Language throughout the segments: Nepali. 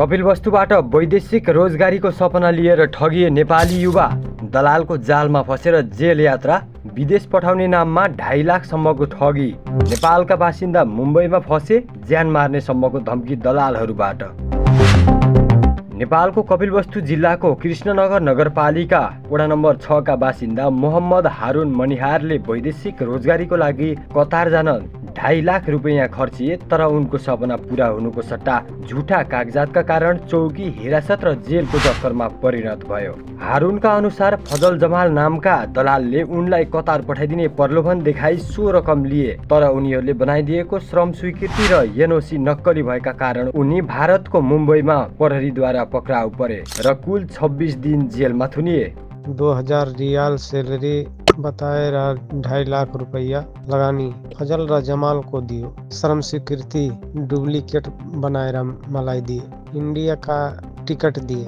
कपिलवस्तुबाट वैदेशिक रोजगारीको सपना लिएर ठगिए नेपाली युवा। दलालको जालमा फसेर जेल यात्रा, विदेश पठाउने नाममा 2.5 लाखसम्मको ठगी। नेपालका बासिन्दा मुम्बईमा फसे, ज्यान मार्ने सम्मको धम्की दलालहरूबाट। नेपालको कपिलवस्तु जिल्लाको कृष्णनगर नगरपालिका वडा नम्बर 6 का बासिन्दा मोहम्मद हारुन मनिहारले वैदेशिक रोजगारीको लागि कतार जान 2.5 लाख रुपैयाँ खर्चिए, तर उनको सपना पूरा हुनुको सट्टा झुटा कागजातका कारण चौकी, हिरासत र जेलको चक्करमा परिणत भयो। हारुनका अनुसार फजल जमाल नामका दलालले उनलाई कतार पठाइदिने प्रलोभन देखाई सो रकम लिए, तर उनीहरूले बनाइदिएको श्रम स्वीकृति र एनओसी नक्कली भएका कारण उनी भारतको मुम्बईमा प्रहरीद्वारा पक्राउ परे र कुल 26 दिन जेलमा थुनिए। 2000 रियाल सैलरी बताए 2.5 लाख रुपया लगानी फजल र जमाल को दियो। श्रम स्वीकृति डुप्लीकेट बनाएर मलाई दिए। इंडिया का टिकट दिए।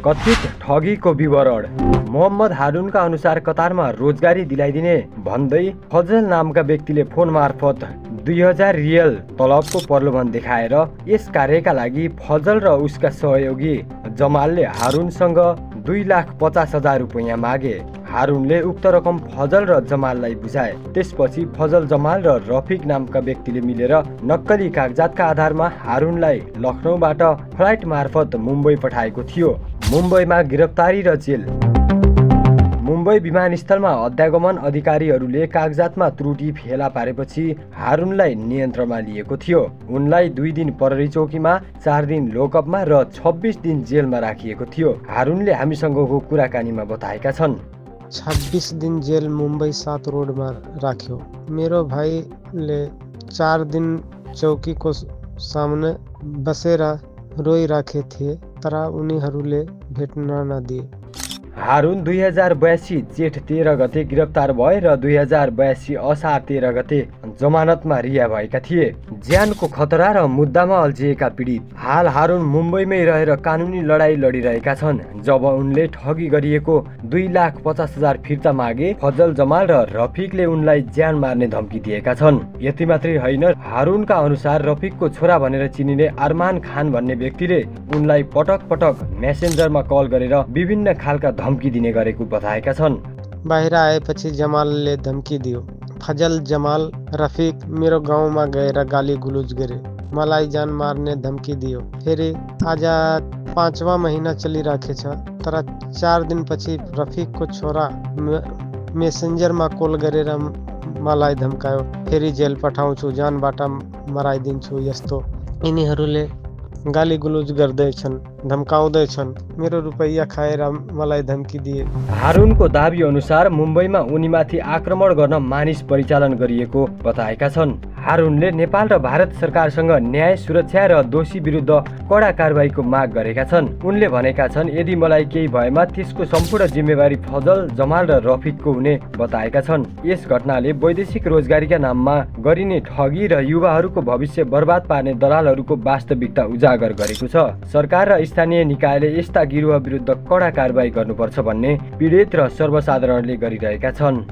कथित ठगीको विवरण। मोहम्मद हारुनका अनुसार कतारमा रोजगारी दिलाइदिने भन्दै फजल नामका व्यक्तिले फोन मार्फत 2000 रियल तलबको प्रलोभन देखाएर यस कार्यका लागि फजल र उसका सहयोगी जमालले हारुनसँग 2,50,000 रुपैयाँ मागे। हारुनले उक्त रकम फजल र जमाललाई बुझाए। त्यसपछि फजल, जमाल र रफिक नामका व्यक्तिले मिलेर नक्कली कागजातका आधारमा हारुनलाई लखनऊबाट फ्लाइट मार्फत मुम्बई पठाएको थियो। मुम्बईमा गिरफ्तारी र जेल। मुम्बई विमानस्थलमा अध्यागमन अधिकारीहरूले कागजातमा त्रुटि फेला पारेपछि हारुनलाई नियन्त्रणमा लिएको थियो। उनलाई 2 दिन प्रहरी चौकीमा, 4 दिन लोकअपमा र 26 दिन जेलमा राखिएको थियो। हारुनले हामीसँगको कुराकानीमा बताएका छन्। 26 दिन जेल मुम्बई 7 रोडमा राख्यो। मेरो भाइले 4 दिन चौकीको सामने बसेर रोइराखे थिए, तर उनीहरूले भेट्न नदिए। हारुन 2082 जेठ 13 गते गिरफ्तार भए र 2082 असार 13 गते जमानतमा रिहा भएका थिए। ज्यानको खतरा र मुद्दामा अल्झिएका पीडित हाल हारुन मुम्बईमै रहेर कानुनी लडाई लडिरहेका छन्। जब उनले ठगी गरिएको 2,50,000 फिर्ता मागे, फजल, जमाल र रफिकले उनलाई ज्यान मार्ने धम्की दिएका छन्। यति मात्रै होइन, हारुनका अनुसार रफिकको छोरा भनेर चिनिने अरमान खान भन्ने व्यक्तिले उनलाई पटक पटक मेसेन्जरमा कल गरेर विभिन्न खालका धम्की दिने गरेको बताएका छन्। बाहिर आएपछि जमालले धम्की दियो। फजल, जमाल, रफिक मेरो गाउँमा गएर गाली गुलुज गरे, मलाई जान मार्ने धम्की दियो। फेरि आज 5वां महिना चलिराखेछ, तर 4 दिनपछि रफिकको छोरा मेसेन्जरमा कल गरेर मलाई धम्कायो। फेरि जेल पठाउँछु, जानबाट मराइदिन्छु। यस्तो यिनीहरूले गाली गुलुज गर्दैछन्, धम्काउँदैछन्। मेरो रुपैयाँ खाएर मलाई धम्की दिए। हारुनको दाबी अनुसार मुम्बईमा उनीमाथि आक्रमण गर्न मानिस परिचालन गरिएको बताएका छन्। हारुनले नेपाल र भारत सरकारसँग न्याय, सुरक्षा र दोषी विरुद्ध कडा कारबाहीको माग गरेका छन्। उनले भनेका छन्, यदि मलाई केही भएमा त्यसको सम्पूर्ण जिम्मेवारी फजल, जमाल र रफिकको हुने बताएका छन्। यस घटनाले वैदेशिक रोजगारीका नाममा गरिने ठगी र युवाहरूको भविष्य बर्बाद पार्ने दलालहरूको वास्तविकता उजागर गरेको छ। सरकार र स्थानीय निकायले यस्ता गिरोह विरुद्ध कडा कारबाही गर्नुपर्छ भन्ने पीडित र सर्वसाधारणले गरिरहेका छन्।